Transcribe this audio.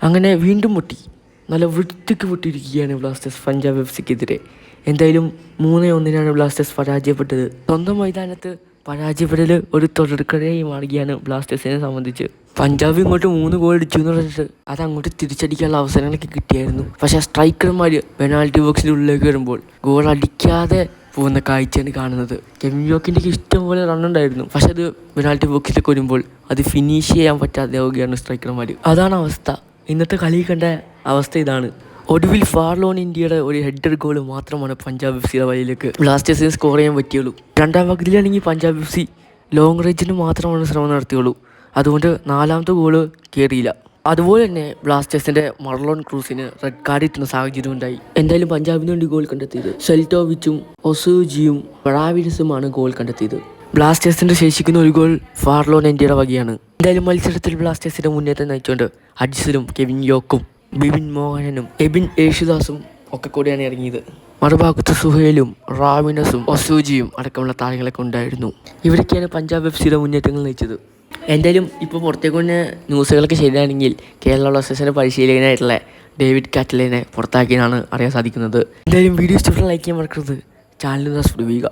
അങ്ങനെ വീണ്ടും പൊട്ടി. നല്ല വൃത്തിക്ക് പൊട്ടിയിരിക്കുകയാണ് ബ്ലാസ്റ്റേഴ്സ് പഞ്ചാബ് എഫ്.സിക്കെതിരെ. എന്തായാലും 3-1 ബ്ലാസ്റ്റേഴ്സ് പരാജയപ്പെട്ടത്. സ്വന്തം മൈതാനത്ത് പരാജയപ്പെടൽ ഒരു തുടർക്കഥയായി മാറുകയാണ് ബ്ലാസ്റ്റേഴ്സിനെ സംബന്ധിച്ച്. പഞ്ചാബ് ഇങ്ങോട്ട് 3 ഗോൾ അടിച്ചു എന്ന് പറഞ്ഞിട്ട് അത് അങ്ങോട്ട് തിരിച്ചടിക്കാനുള്ള അവസരങ്ങളൊക്കെ കിട്ടിയായിരുന്നു. പക്ഷേ സ്ട്രൈക്കർമാർ പെനാൽറ്റി ബോക്സിൻ്റെ ഉള്ളിലേക്ക് വരുമ്പോൾ ഗോൾ അടിക്കാതെ പോകുന്ന കാഴ്ചയാണ് കാണുന്നത്. കെവിൻ യോക്കിൻ്റെ ഇഷ്ടം പോലെ റണ്ണുണ്ടായിരുന്നു. പക്ഷെ അത് പെനാൽറ്റി ബോക്സിലേക്ക് വരുമ്പോൾ അത് ഫിനിഷ് ചെയ്യാൻ പറ്റാതെ ആവുകയാണ് സ്ട്രൈക്കർമാർ. അതാണ് അവസ്ഥ. ഇന്നത്തെ കളി കണ്ട അവസ്ഥ ഇതാണ്. ഒടുവിൽ ഫാർലോൺ ഇന്ത്യയുടെ ഒരു ഹെഡർ ഗോൾ മാത്രമാണ് പഞ്ചാബ് എഫ്.സിയുടെ വഴിയിലേക്ക് ബ്ലാസ്റ്റേഴ്സിന് സ്കോർ ചെയ്യാൻ പറ്റിയുള്ളൂ. രണ്ടാം പകുതിയിലാണെങ്കിൽ പഞ്ചാബ് എഫ്.സി ലോങ് റേഞ്ചിന് മാത്രമാണ് ശ്രമം നടത്തിയുള്ളൂ. അതുകൊണ്ട് 4ാമത്തെ ഗോള് കയറിയില്ല. അതുപോലെ തന്നെ ബ്ലാസ്റ്റേഴ്സിൻ്റെ മർലോൺ ക്രൂസിന് റെഡ് കാർഡ് കിട്ടുന്ന സാഹചര്യം ഉണ്ടായി. എന്തായാലും പഞ്ചാബിന് വേണ്ടി ഗോൾ കണ്ടെത്തിയത് ഷെൽറ്റോവിച്ചും ഒസൂജിയും ബ്രാവിഡസുമാണ് ഗോൾ കണ്ടെത്തിയത്. ബ്ലാസ്റ്റേഴ്സിൻ്റെ ശേഷിക്കുന്ന ഒരു ഗോൾ ഫാർലോൺ ഇന്ത്യയുടെ വകയാണ്. എന്തായാലും മത്സരത്തിൽ ബ്ലാസ്റ്റേഴ്സിൻ്റെ മുന്നേറ്റം നയിച്ചുകൊണ്ട് അജിസലും കെവിൻ യോക്കും ബിബിൻ മോഹനനും എബിൻ യേശുദാസും ഒക്കെ കൂടിയാണ് ഇറങ്ങിയത്. മറുഭാഗത്ത് സുഹേലും റാവിനസും ഒസൂജിയും അടക്കമുള്ള താരങ്ങളൊക്കെ ഉണ്ടായിരുന്നു. ഇവരൊക്കെയാണ് പഞ്ചാബ് എഫ്.സിയുടെ മുന്നേറ്റങ്ങൾ നയിച്ചത്. എന്തായാലും ഇപ്പോൾ പുറത്തേക്ക് വന്ന ന്യൂസുകളൊക്കെ ശരിയാണെങ്കിൽ കേരള ബ്ലാസ്റ്റേഴ്സിൻ്റെ പരിശീലകനായിട്ടുള്ള ഡേവിഡ് കാറ്റലിനെ പുറത്താക്കിയെന്നാണ് അറിയാൻ സാധിക്കുന്നത്. എന്തായാലും വീഡിയോ ഇഷ്ടപ്പെട്ട ലൈക്ക് ചെയ്യാൻ മറക്കരുത്. ചാനൽ സബ്സ്ക്രൈബ് ചെയ്യുക.